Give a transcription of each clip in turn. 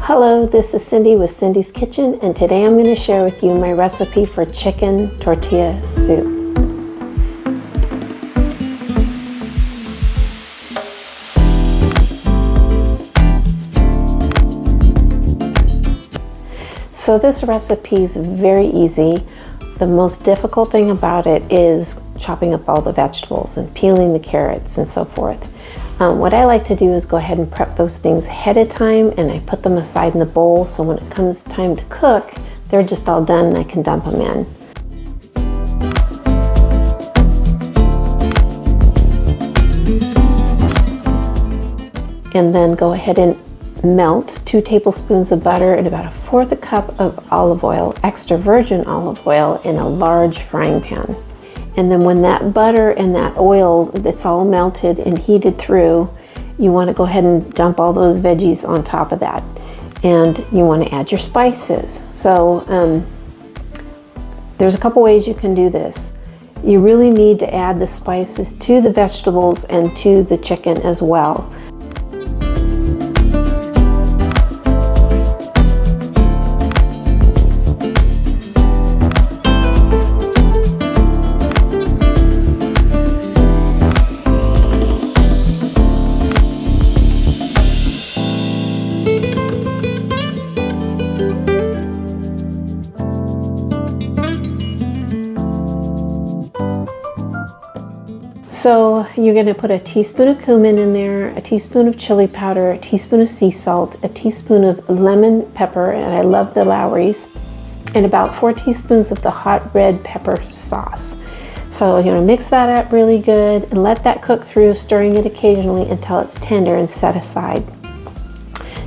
Hello, this is Cindy with Cindy's Kitchen, and today I'm going to share with you my recipe for chicken tortilla soup. So this recipe is very easy. The most difficult thing about it is chopping up all the vegetables and peeling the carrots and so forth. What I like to do is go ahead and prep those things ahead of time, and I put them aside in the bowl so when it comes time to cook, they're just all done and I can dump them in. And then go ahead and melt 2 tablespoons of butter and about 1/4 cup of olive oil, extra virgin olive oil, in a large frying pan. And then when that butter and that oil, that's all melted and heated through, you want to go ahead and dump all those veggies on top of that. And you want to add your spices. So there's a couple ways you can do this. You really need to add the spices to the vegetables and to the chicken as well. So you're going to put a teaspoon of cumin in there, a teaspoon of chili powder, a teaspoon of sea salt, a teaspoon of lemon pepper, and I love the Lowry's, and about 4 teaspoons of the hot red pepper sauce. So you're going to mix that up really good and let that cook through, stirring it occasionally until it's tender and set aside.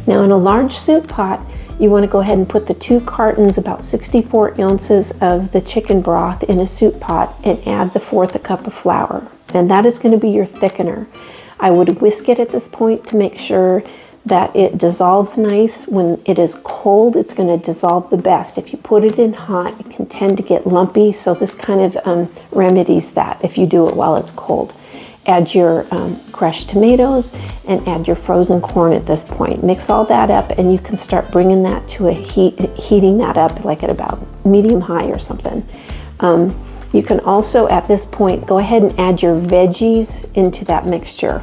Now in a large soup pot, you want to go ahead and put the 2 cartons, about 64 ounces of the chicken broth in a soup pot, and add the 1/4 cup of flour. And that is going to be your thickener. I would whisk it at this point to make sure that it dissolves nice. When it is cold, it's going to dissolve the best. If you put it in hot, it can tend to get lumpy, so this kind of remedies that if you do it while it's cold. Add your crushed tomatoes and add your frozen corn at this point. Mix all that up and you can start bringing that to a heating that up like at about medium high or something. You can also at this point go ahead and add your veggies into that mixture.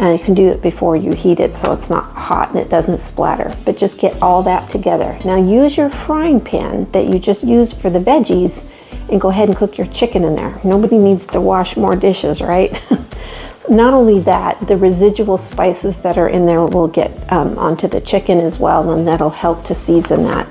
And you can do it before you heat it so it's not hot and it doesn't splatter, but just get all that together. Now use your frying pan that you just used for the veggies and go ahead and cook your chicken in there. Nobody needs to wash more dishes, right? Not only that, the residual spices that are in there will get onto the chicken as well, and that'll help to season that.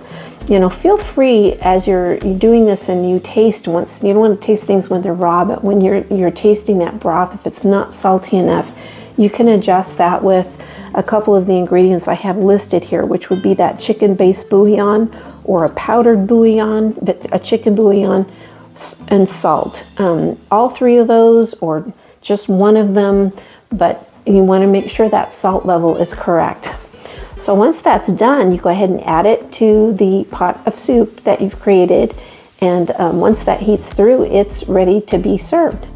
You know, feel free as you're doing this and you taste once. You don't want to taste things when they're raw, but when you're tasting that broth, if it's not salty enough, you can adjust that with a couple of the ingredients I have listed here, which would be that chicken-based bouillon or a powdered bouillon, but a chicken bouillon, and salt. All 3 of those or just one of them, but you want to make sure that salt level is correct. So once that's done, you go ahead and add it to the pot of soup that you've created, and once that heats through, it's ready to be served.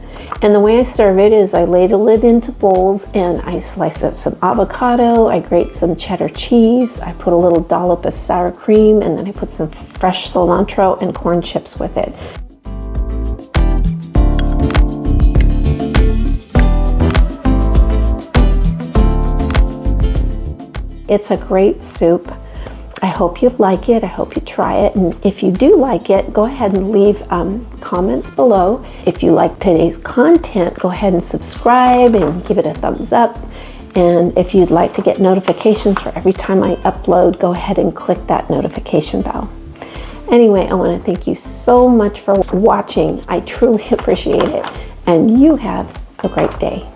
And the way I serve it is I ladle it into bowls and I slice up some avocado, I grate some cheddar cheese, I put a little dollop of sour cream, and then I put some fresh cilantro and corn chips with it. It's a great soup. I hope you like it. I hope you try it. And if you do like it, go ahead and leave comments below. If you like today's content, go ahead and subscribe and give it a thumbs up. And if you'd like to get notifications for every time I upload, go ahead and click that notification bell. Anyway, I want to thank you so much for watching. I truly appreciate it. And you have a great day.